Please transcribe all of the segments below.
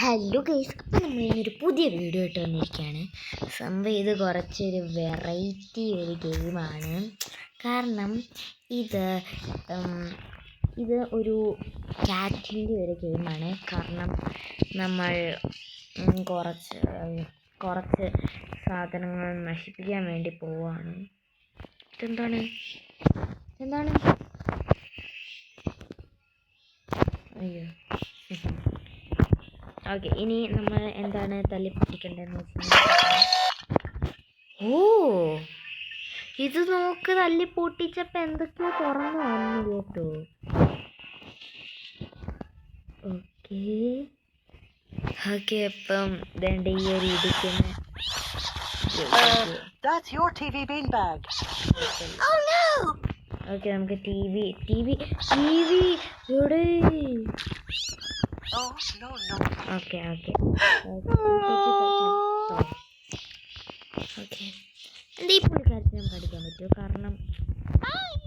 Hello guys, അപ്പോൾ നമ്മൾ ഇന്നൊരു പുതിയ വീഡിയോ ഇട്ട് വന്നിരിക്കുകയാണ്. സംഭവം ഇത് കുറച്ചൊരു വെറൈറ്റി ഒരു ഗെയിമാണ്. കാരണം ഇത് ഒരു ക്യാറ്റിൻ്റെ ഒരു ഗെയിമാണ്. കാരണം നമ്മൾ കുറച്ച് സാധനങ്ങൾ നശിപ്പിക്കാൻ വേണ്ടി പോവുകയാണ്. എന്താണ് അയ്യോ ഓക്കെ, ഇനി നമ്മൾ എന്താണ് തല്ലിപ്പൊട്ടിക്കേണ്ടതെന്ന് വെച്ചാൽ, ഇത് നോക്ക്, തല്ലിപ്പൊട്ടിച്ചപ്പോൾ എന്തൊക്കെയോ തുറന്നു വന്നു കേട്ടോ. ഓക്കെ അപ്പം വേണ്ട ഈ ഒരു ഇടിക്കുന്ന ഓക്കെ, നമുക്ക് ടി വി ഇവിടെ ഓക്കെ എൻ്റെ ഈ പുള്ളിക്കാരത്തിന് പഠിക്കാൻ പറ്റുമോ? കാരണം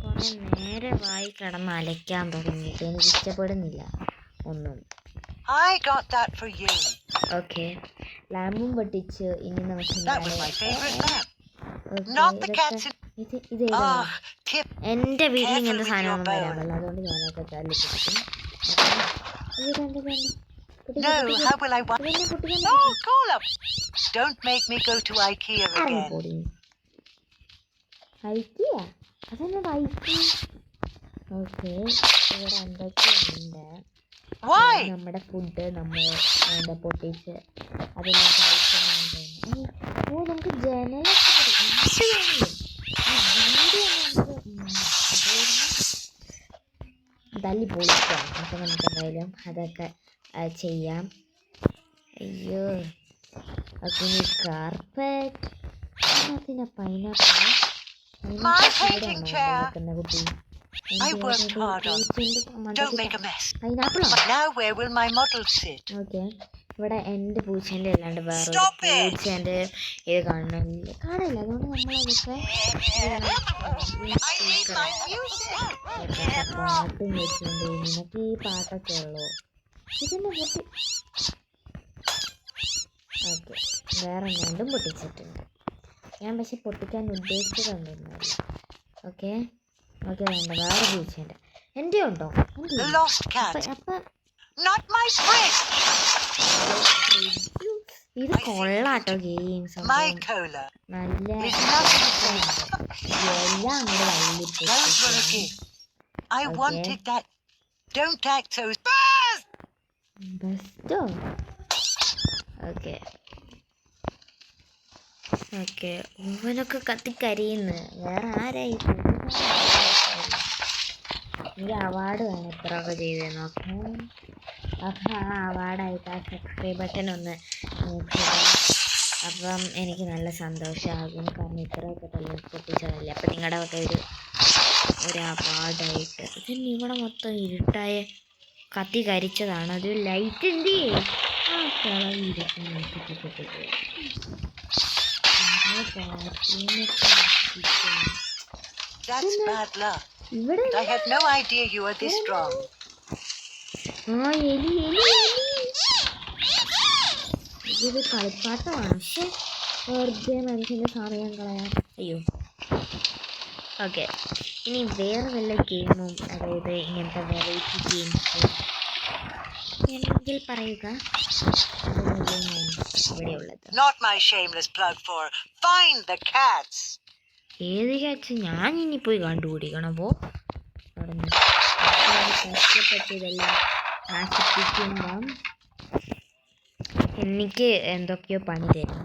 കുറേ നേരമായി കിടന്ന് അലയ്ക്കാൻ തുടങ്ങിയിട്ട് എനിക്ക് ഇഷ്ടപ്പെടുന്നില്ല ഒന്നും. ഓക്കെ, ലാമ്പും പൊട്ടിച്ച് ഇനി നമുക്ക് എൻ്റെ വീട്ടിൽ ഇങ്ങനത്തെ സാധനമൊന്നും വരാമല്ലോ, അതുകൊണ്ട് ഞാനൊക്കെ തല്ലിപ്പൊട്ടിക്കും. No, how will I want? No, call up. Don't make me go to IKEA again. IKEA? അതെന്താ IKEA? ഓക്കെ, ഇവിടെ എന്തൊക്കെയുണ്ട്? നമ്മുടെ ഫുഡ് നമ്മൾ പൊട്ടിച്ച് അതെല്ലാം കഴിക്കുന്നുണ്ട്. നമുക്ക് ജനലൊക്കെ തല്ലി പൊളിക്കാം. അപ്പം നമുക്ക് എന്തായാലും അതൊക്കെ ചെയ്യാം. അയ്യോ, അതിന് കാർപ്പറ്റ്, അതിന് പൈനാപ്പിൾ കുട്ടി. ഓക്കെ, ഇവിടെ എൻ്റെ പൂച്ചേൻ്റെ അല്ലാണ്ട് വേറെ പൂച്ചേൻ്റെ ഇത് കാണില്ല, അതുകൊണ്ട് നമ്മളതൊക്കെ പാട്ടും വെച്ചിട്ടുണ്ട്. നിനക്ക് ഈ പാട്ടൊക്കെ ഉള്ളൂ. ഇതിനെ പൊട്ടി. ഓക്കെ, വേറെ രണ്ടും പൊട്ടിച്ചിട്ടുണ്ട്. ഞാൻ പക്ഷെ പൊട്ടിക്കാൻ ഉദ്ദേശിച്ചതൊന്നുമില്ല. ഓക്കെ വേണ്ട, വേറെ പൂച്ചേൻ്റെ എൻ്റെ ഉണ്ടോ? അപ്പം ഇത് കൊള്ളാട്ടോ ഗെയിംസ്. നല്ല എല്ലാം ബെസ്റ്റോ. ഓക്കെ ഓവനൊക്കെ കത്തിക്കരിയുന്നു. വേറെ ആരായി? എനിക്ക് അവാർഡ് വേണം ഇത്രയൊക്കെ ചെയ്ത് നോക്കാം. അപ്പം ആ അവാർഡായിട്ട് ആ സബ്സ്ക്രൈബ് ബട്ടൺ ഒന്ന് നോക്കുക. അപ്പം എനിക്ക് നല്ല സന്തോഷമാകും. കാരണം ഇത്രയൊക്കെ തല്ലി പൊട്ടിച്ചതല്ലേ. അപ്പം നിങ്ങളുടെ ഒക്കെ ഒരു അവാർഡായിട്ട്. ഇതിന് ഇവിടെ മൊത്തം ഇരുട്ടായ കത്തി കരിച്ചതാണ്. അത് ലൈറ്റ് എന്ത് ആ ഇത് കളിപ്പാട്ടമാണ്. പക്ഷെ വെറുതെ മനുഷ്യൻ്റെ സമയം കളയാം. അയ്യോ, ഓക്കെ, ഇനി വേറെ വല്ല ഗെയിമും, അതായത് ഇങ്ങനത്തെ വെറൈറ്റി ഗെയിംസ് എങ്കിൽ പറയുക. ഇവിടെയുള്ളത് ഏത് ക്യാച്ച് ഞാൻ ഇനി പോയി കണ്ടുപിടിക്കണം. കഷ്ടപ്പെട്ട് ഇതെല്ലാം നശിപ്പിക്കുമ്പം എനിക്ക് എന്തൊക്കെയോ പണി തരും.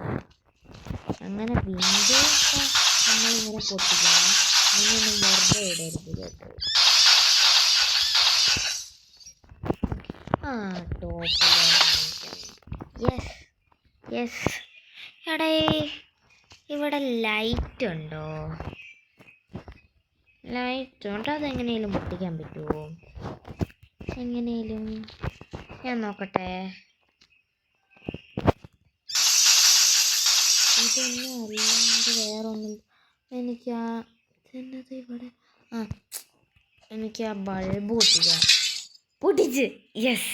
അങ്ങനെ വിൻഡോസ് നമ്മളിങ്ങനെ പൊട്ടിക്കണം. അങ്ങനെയൊന്നും വെറുതെ ഇടരുത് കേട്ടോ. യെസ് എടേ, ഇവിടെ ലൈറ്റ് ഉണ്ടോ? അതെങ്ങനെയും പൊട്ടിക്കാൻ പറ്റുമോ? എങ്ങനെയും ഞാൻ നോക്കട്ടെ. ഇതൊന്നും അല്ലാണ്ട് വേറൊന്നും എനിക്ക് എനിക്ക് ആ ബൾബ് പൊട്ടിച്ച് യെസ്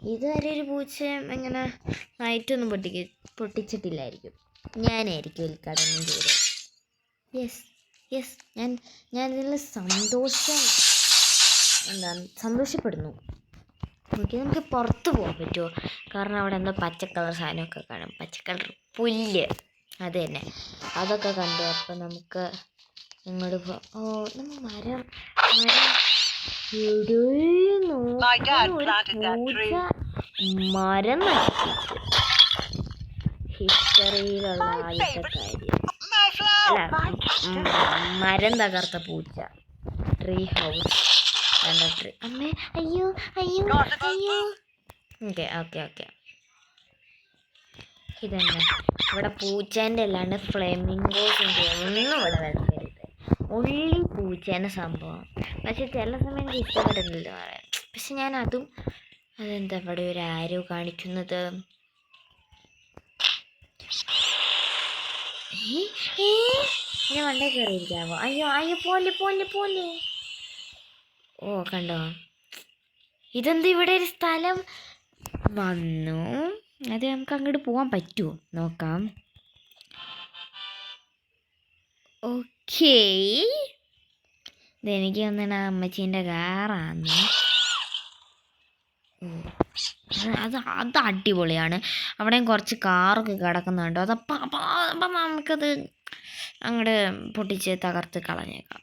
ഇതുവരെ ഒരു പൂച്ചയും ഇങ്ങനെ നൈറ്റൊന്നും പൊട്ടിച്ചിട്ടില്ലായിരിക്കും. ഞാനായിരിക്കും ഉദ്ഘാടനം ചെയ്തത്. യെസ് യെസ്, ഞാനിതിൽ സന്തോഷപ്പെടുന്നു. ഓക്കെ, നമുക്ക് പുറത്ത് പോകാൻ പറ്റുമോ? കാരണം അവിടെ എന്തോ പച്ചക്കളർ സാധനമൊക്കെ കാണും, പച്ചക്കളർ പുല്ല്, അത് തന്നെ, അതൊക്കെ കണ്ടു. അപ്പം നമുക്ക് ഇങ്ങോട്ട് പോവാം. ഓ, മരം My dad planted that tree. മരം നശിപ്പിച്ചു. ഹിസ്റ്ററിയിലുള്ള ആദ്യത്തെ കാര്യം. My flower. അല്ല, മരം തകർത്ത പൂച്ച. ട്രീ ഹൗസ് കണ്ട ട്രീ. അമ്മേ, അയ്യോ അയ്യോ അയ്യോ. ഓക്കെ ഓക്കെ ഓക്കെ, ഇതന്നെ ഇവിടെ പൂച്ചേൻ്റെ അല്ലാണ്ട് ഫ്ലെമിംഗോസിൻ്റെ ഒന്നും ഇവിടെ വരരുത്. ഉള്ളി പൂച്ചേൻ്റെ സംഭവം. പക്ഷെ ചില സമയം എനിക്ക് ഇഷ്ടപ്പെടുന്നില്ല പറയാം. പക്ഷെ ഞാൻ അതെന്താ ഇവിടെ ഒരു ആരോ കാണിക്കുന്നത്? ഞാൻ വണ്ടേ കയറിയിരിക്കാവോ? അയ്യോ അയ്യോ, പോലെ. ഓ, കണ്ടോ, ഇതെന്താ ഇവിടെ ഒരു സ്ഥലം വന്നു. അത് നമുക്ക് അങ്ങോട്ട് പോകാൻ പറ്റുമോ നോക്കാം. ഓക്കേ, ഇതെനിക്ക് തോന്നണ അമ്മച്ചീൻ്റെ കാറാന്ന്. അത് അടിപൊളിയാണ്. അവിടെയും കുറച്ച് കാറൊക്കെ കിടക്കുന്നുണ്ട്. അപ്പം നമുക്കത് അങ്ങോട്ട് പൊട്ടിച്ച് തകർത്ത് കളഞ്ഞേക്കാം.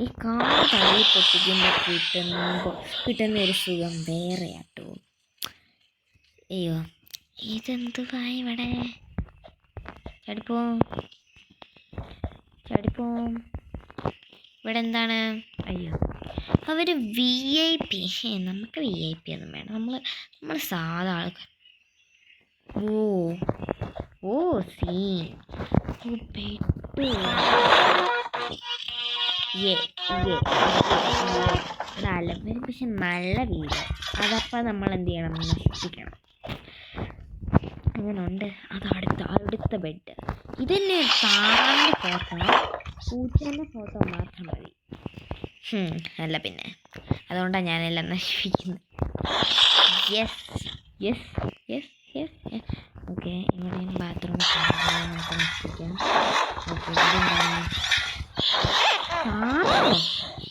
ഈ കാർ തള്ളി പൊട്ടിക്കുമ്പോൾ കിട്ടുന്ന ഒരു സുഖം വേറെയാട്ടോ. അയ്യോ, ഇതെന്തുവാ ഇവിടെ? ചാടിപ്പോം. ഇവിടെ എന്താണ്? അയ്യോ, അവർ VIP. നമുക്ക് VIP ഒന്നും വേണം. നമ്മൾ സാധാ ആൾക്കാർ. ഓ സീൻ. അലമ്പരും, പക്ഷെ നല്ല വീട്. അതപ്പം നമ്മൾ എന്ത് ചെയ്യണം? നശിപ്പിക്കണം. അങ്ങനെ ഉണ്ട്. അത് അടുത്ത ബെഡ്. ഇതന്നെ താറാൻ്റെ ഫോട്ടോ, പൂച്ചേൻ്റെ ഫോട്ടോ മാത്രം മതി. അല്ല പിന്നെ, അതുകൊണ്ടാണ് ഞാനെല്ലാം നശിപ്പിക്കുന്നത്. യെസ്. ഓക്കെ, ഇവിടെയും ബാത്റൂം നമുക്ക് നശിപ്പിക്കാം. ഓക്കെ,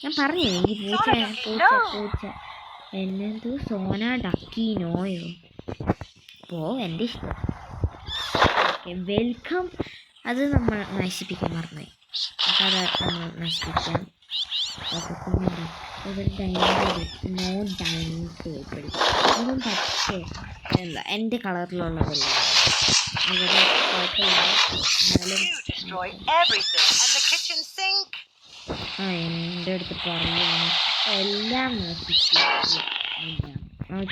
ഞാൻ പറഞ്ഞു ഈ പൂച്ച എന്നെന്തോ സോന ഡക്കീനോയോ. എൻ്റെ ഇഷ്ടം. Okay, welcome. അത് നമ്മൾ നശിപ്പിക്കാൻ മറന്നുപോയി. അപ്പം അത് നമ്മൾ നശിപ്പിക്കാം. ഓക്കെ, പിന്നെ ഒരു ഡൈനിങ് ടേബിൾ. ഇതും പക്ഷേ എന്താ എൻ്റെ കളറിലുള്ളതല്ല. ഇവിടെ എൻ്റെ അടുത്ത് പറയുകയാണ് എല്ലാം നശിപ്പിച്ചു.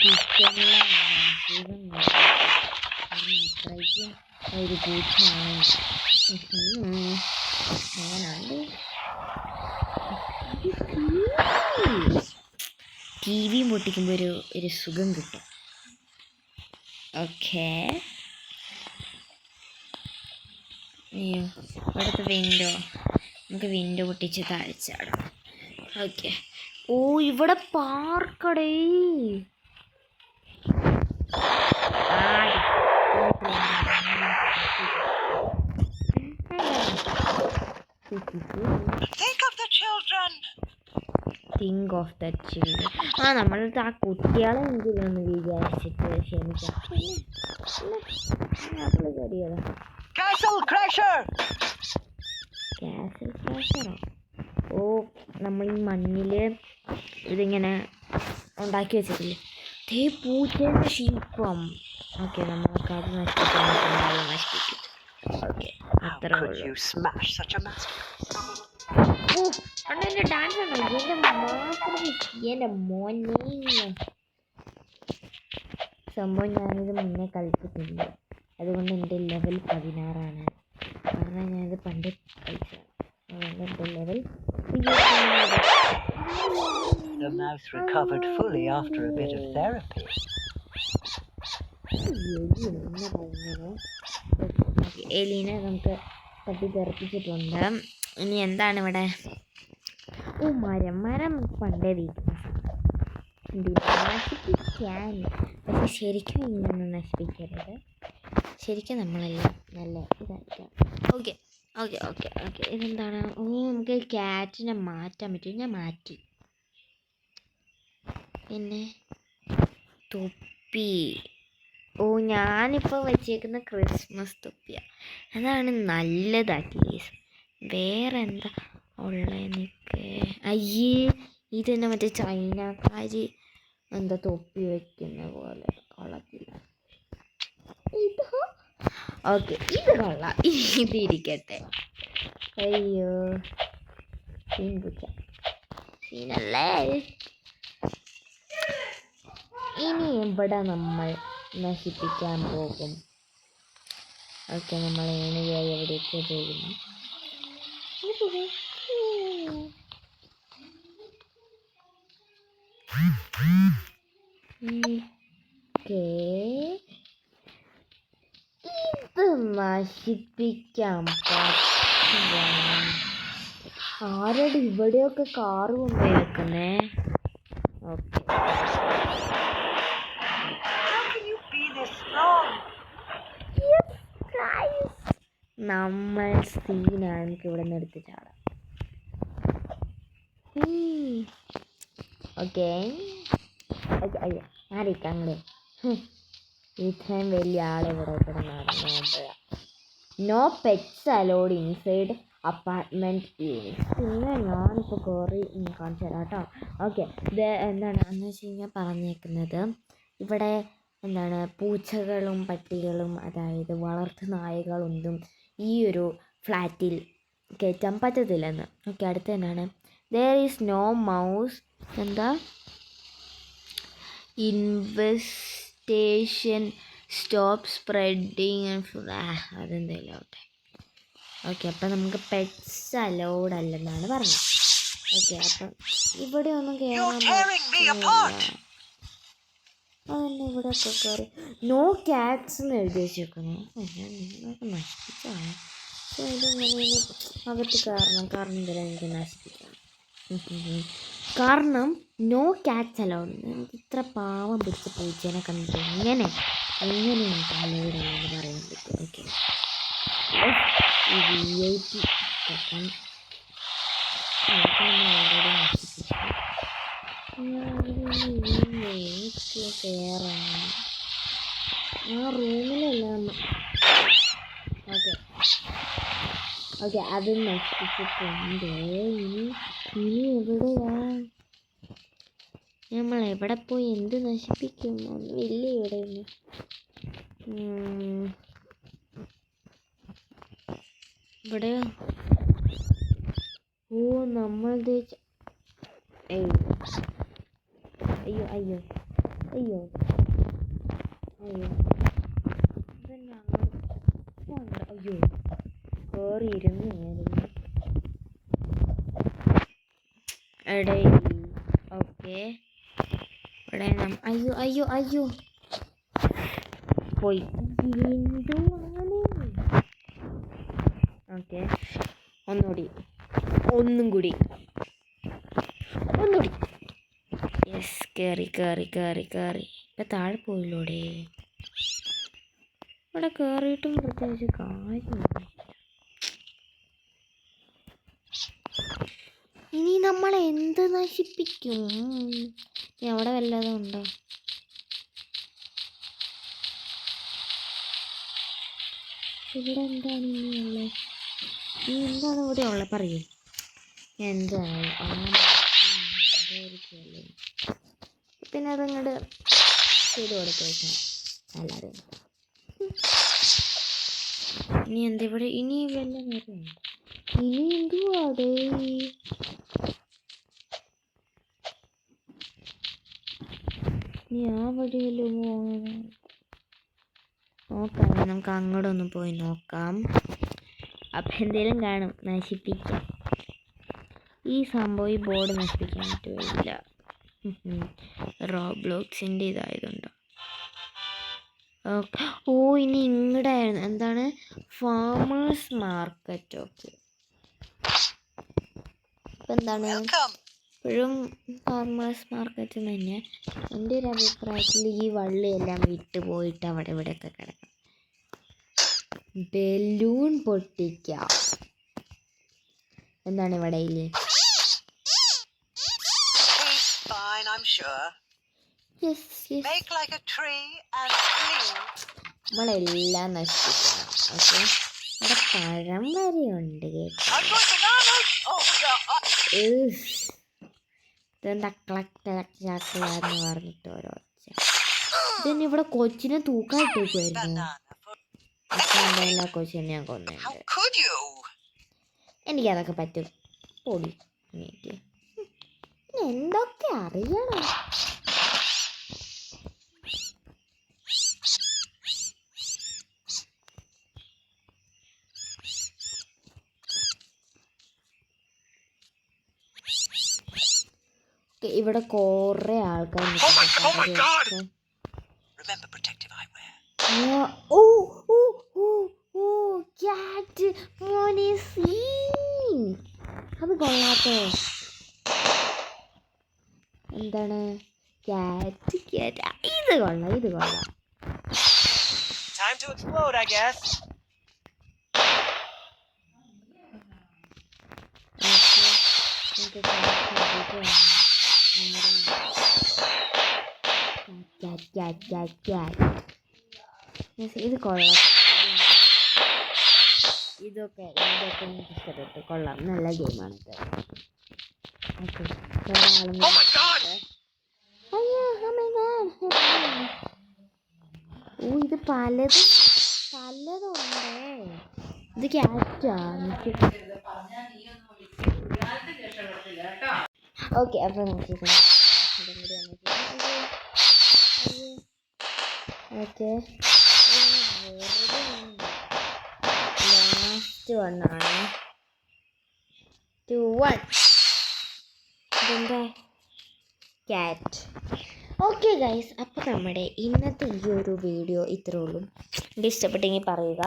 കിച്ചണിലെ അത്രയ്ക്കും ഒരു പൂച്ചയാണ്. അങ്ങനെയുണ്ട്. TV പൊട്ടിക്കുമ്പോൾ ഒരു സുഖം കിട്ടും. ഓക്കെ, അയ്യോ, ഇവിടുത്തെ വിൻഡോ നമുക്ക് വിൻഡോ പൊട്ടിച്ച് താഴ്ചാടാം. ഓക്കെ, ഓ, ഇവിടെ പാർക്കടേ. Think of the children. നമ്മളടുത്ത് ആ കുട്ടികളെ എന്തിനൊന്ന് വിചാരിച്ചിട്ട് ക്ഷമിക്കാം. കാസൽ ക്രാഷറോ? ഓ, നമ്മൾ ഈ മണ്ണിൽ ഇതിങ്ങനെ ഉണ്ടാക്കി വെച്ചിട്ടില്ലേ? പൂച്ചേൻ്റെ ശില്പം. ഓക്കെ, നമുക്കത് നശിപ്പിക്കും. ഓക്കെ, അത്ര ഉള്ളൂ. എൻ്റെ ഡാൻസ് ഉണ്ടല്ലോ, എൻ്റെ മോനെ സംഭവം. ഞാനിത് മുന്നേ കളിച്ചിട്ടില്ല, അതുകൊണ്ട് എൻ്റെ ലെവൽ 16 കാരണം ഞാനിത് പണ്ട് കളിച്ചതാണ്. അതുകൊണ്ട് എൻ്റെ level. The mouse recovered fully after a bit of therapy. എലീനെ നമുക്ക് തട്ടി തെറിപ്പിച്ചിട്ടുണ്ട്. ഇനി എന്താണ് ഇവിടെ? ഓ മരം പണ്ടേ നശിപ്പിക്കാൻ. പക്ഷെ ശരിക്കും ഇങ്ങനൊന്നും നശിപ്പിക്കരുത്. ശരിക്കും നമ്മളെല്ലാം നല്ല ഇതായിരിക്കാം. ഓക്കെ ഓക്കെ ഓക്കെ ഓക്കെ ഇതെന്താണ്? ഓ നമുക്ക് ക്യാറ്റിനെ മാറ്റാൻ പറ്റും. ഞാൻ മാറ്റി. പിന്നെ തൊപ്പി. ഓ ഞാനിപ്പോൾ വെച്ചേക്കുന്ന ക്രിസ്മസ് തൊപ്പിയാണ്. അതാണ് നല്ലത്. അറ്റ്ലീസ്റ്റ് വേറെ എന്താ ഉള്ളത്? എനിക്ക് അയ്യേ ഇതെന്നെ മറ്റേ ചൈനക്കാർ എന്താ തൊപ്പി വയ്ക്കുന്ന പോലെ കൊള്ളത്തില്ല. ഇതോ ഓക്കെ ഇത് കൊള്ളാം. ഇതിരിക്കട്ടെ. അയ്യോ സീനല്ലേ. ഇനി എവിടെ നമ്മൾ നശിപ്പിക്കാൻ പോകും? ഓക്കെ നമ്മൾ ഏണിയായി എവിടേക്ക് പോകുന്നു? ഇത് നശിപ്പിക്കാൻ പറ്റില്ല. ആരുടെ ഇവിടെയൊക്കെ കാറ് കൊണ്ടുപോയി വെക്കുന്നേ? ഓക്കെ നമ്മൾ സീനാണ്. നമുക്ക് ഇവിടെ നിന്ന് എടുത്ത് ചാടാം. ഓക്കെ അയ്യോ ആരിക്കങ്ങളെ ഇത്രയും വലിയ ആളെ ഇവിടെ നടന്നുകൊണ്ടുപോയാ. No pets allowed inside apartment unit. പിന്നെ ഞാനിപ്പോൾ കയറി കാണിച്ചു തരാം കേട്ടോ. ഓക്കെ ഇത് എന്താണ് എന്ന് വെച്ച് കഴിഞ്ഞാൽ പറഞ്ഞേക്കുന്നത് ഇവിടെ എന്താണ് പൂച്ചകളും പട്ടികളും അതായത് വളർത്തു നായകളൊന്നും ഈ ഒരു ഫ്ലാറ്റിൽ കയറ്റാൻ പറ്റത്തില്ലെന്ന്. ഓക്കെ അടുത്ത് തന്നെയാണ് there is no mouse എന്താ ഇൻവെസ്റ്റേഷൻ സ്റ്റോപ്പ് സ്പ്രെഡിങ് അതെന്തെങ്കിലും ആവട്ടെ. ഓക്കെ അപ്പം നമുക്ക് പെറ്റ്സ് അലൗഡ് അല്ലെന്നാണ് പറഞ്ഞത്. ഓക്കെ അപ്പം ഇവിടെ ഒന്നും കയറാൻ അതന്നെ ഇവിടെ ഒക്കെ കയറി നോ ക്യാറ്റ്സ് എന്ന് എഴുതി വെച്ചേക്കുന്നു. ഞാൻ നിങ്ങളൊക്കെ നശിപ്പിച്ചാണ്. പക്ഷേ ഇതിങ്ങനെ അകത്ത് കയറണം. കാരണം എന്തെങ്കിലും എനിക്ക് നശിപ്പിക്കണം. കാരണം നോ ക്യാറ്റ്സ് അലൗഡ്. എനിക്ക് ഇത്ര പാവം പിടിച്ച പൂച്ചേനെ കണ്ടിട്ട് എങ്ങനെ എനിക്ക് അലൗഡാണെന്ന് പറയാൻ പറ്റും? ഓക്കെ ഈ VIP ഓൾറെഡി നശിപ്പിച്ചു. കയറാണ് ആ റൂമിലെല്ലാം. ഓക്കെ ഓക്കെ അത് നശിപ്പിച്ചിട്ടുണ്ട്. ഇനി എവിടെയാ നമ്മൾ എവിടെ പോയി എന്ത് നശിപ്പിക്കും? ഒന്നുമില്ല ഇവിടെ ഒന്നും. ഇവിടെയോ? ഓ നമ്മൾ അയ്യോ അയ്യോ അയ്യോ അയ്യോ അയ്യോ ഇതന്നെ അയ്യോ കയറിയിരുന്നു എടേ. ഓക്കെ ഇവിടെ അയ്യോ അയ്യോ അയ്യോ പോയി എന്തുവാണ്? ഓക്കെ ഒന്നുകൂടി യെസ് കയറി ഇപ്പം താഴെ പോയില്ലോടെ. ഇവിടെ കയറിയിട്ടും പ്രത്യേകിച്ച് കാര്യമില്ല. ഇനി നമ്മൾ എന്ത് നശിപ്പിക്കും? അവിടെ വല്ലതും ഉണ്ടോ? ഇവിടെ എന്താണ് ഇനിയുള്ളത്? എന്താണ് ഇവിടെ ഉള്ളത് പറയൂ. എന്താണ് പിന്നെ അതങ്ങോട്ട് ചെയ്ത് കൊടുത്തേക്കാം എല്ലാവരും. ഇനി എന്താ ഇവിടെ? ഇനി വല്ല നേരമുണ്ട്? ഇനി എന്തുവാ അവിടെ? ഇനി ആ വഴിയല്ലോ നോക്കാം. നമുക്ക് അങ്ങോട്ടൊന്ന് പോയി നോക്കാം. അപ്പം എന്തെങ്കിലും കാണും നശിപ്പിക്കാം. ഈ സംഭവം ഈ ബോർഡ് നശിപ്പിക്കാൻ പറ്റുമില്ല. റോബ്ലോക്സിൻ്റെ ഇതായതുണ്ടോ? ഓ ഇനി ഇങ്ങടായിരുന്നു എന്താണ് ഫാമേഴ്സ് മാർക്കറ്റ്. ഓക്കെ ഇപ്പം എന്താണ് ഇപ്പോഴും ഫാർമേഴ്സ് മാർക്കറ്റ് തന്നെ. എൻ്റെ ഒരു അഭിപ്രായത്തിൽ ഈ വള്ളിയെല്ലാം വിട്ട് പോയിട്ട് അവിടെ ഇവിടെയൊക്കെ കിടക്കണം. ബലൂൺ പൊട്ടിക്കാം. എന്താണ് ഇവിടെ ഇല്ലേ? Fine, I'm sure. Yes. Make like a tree and leave. നമ്മളെല്ലാം നശിപ്പിക്കണം. ഓക്കെ അവിടെ പഴം വരെയുണ്ട് കേട്ടോ. I'm going bananas. Oh God. ഇതെന്താ ക്ലക്കളാന്ന് പറഞ്ഞിട്ട് ഓരോ ഒച്ച. ഇതന്നെ ഇവിടെ കൊച്ചിനെ തൂക്കായിട്ടേക്കുമായിരുന്നു. എല്ലാ കൊച്ചിനെ ഞാൻ കൊന്നുണ്ട്. How could you? എനിക്കതൊക്കെ പറ്റും. പൊടി എനിക്ക് എന്തൊക്കെ അറിയണം. ഇവിടെ കുറെ ആൾക്കാർ Remember protective eyewear. അത് കൊള്ളാട്ടോ. എന്താണ് ക്യാറ്റ് ഇത് കൊള്ളാം. Time to explode, I guess. ഇത് കൊള്ളാം. ഇതൊക്കെ എനിക്ക് ഇഷ്ടപ്പെട്ടു. കൊള്ളാം, നല്ല ഗെയിമാണ് ഇത്. ഇത് പലതുണ്ടേ. ഇത് ക്യാറ്റാ. ഓക്കെ അപ്പൊ നമുക്ക് ഓക്കെ ലാസ്റ്റ് വണ്ണാണ് 2 1 ഇതെന്താ ക്യാറ്റ്. ഓക്കെ ഗൈസ്, അപ്പോൾ നമ്മുടെ ഇന്നത്തെ ഈ ഒരു വീഡിയോ ഇത്രേ ഉള്ളൂ. എനിക്ക് ഇഷ്ടപ്പെട്ടെങ്കിൽ പറയുക.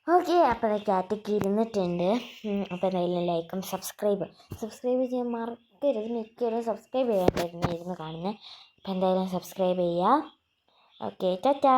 ഓക്കെ അപ്പോൾ ക്യാറ്റൊക്കെ ഇരുന്നിട്ടുണ്ട്. അപ്പോൾ എന്തായാലും ലൈക്കും സബ്സ്ക്രൈബ് ചെയ്യാൻ മറക്കരുത്. മിക്കവരും സബ്സ്ക്രൈബ് ചെയ്യാനായിരുന്നു കാണുന്നത്. അപ്പോൾ എന്തായാലും സബ്സ്ക്രൈബ് ചെയ്യുക. ഓക്കെ ടാറ്റാ.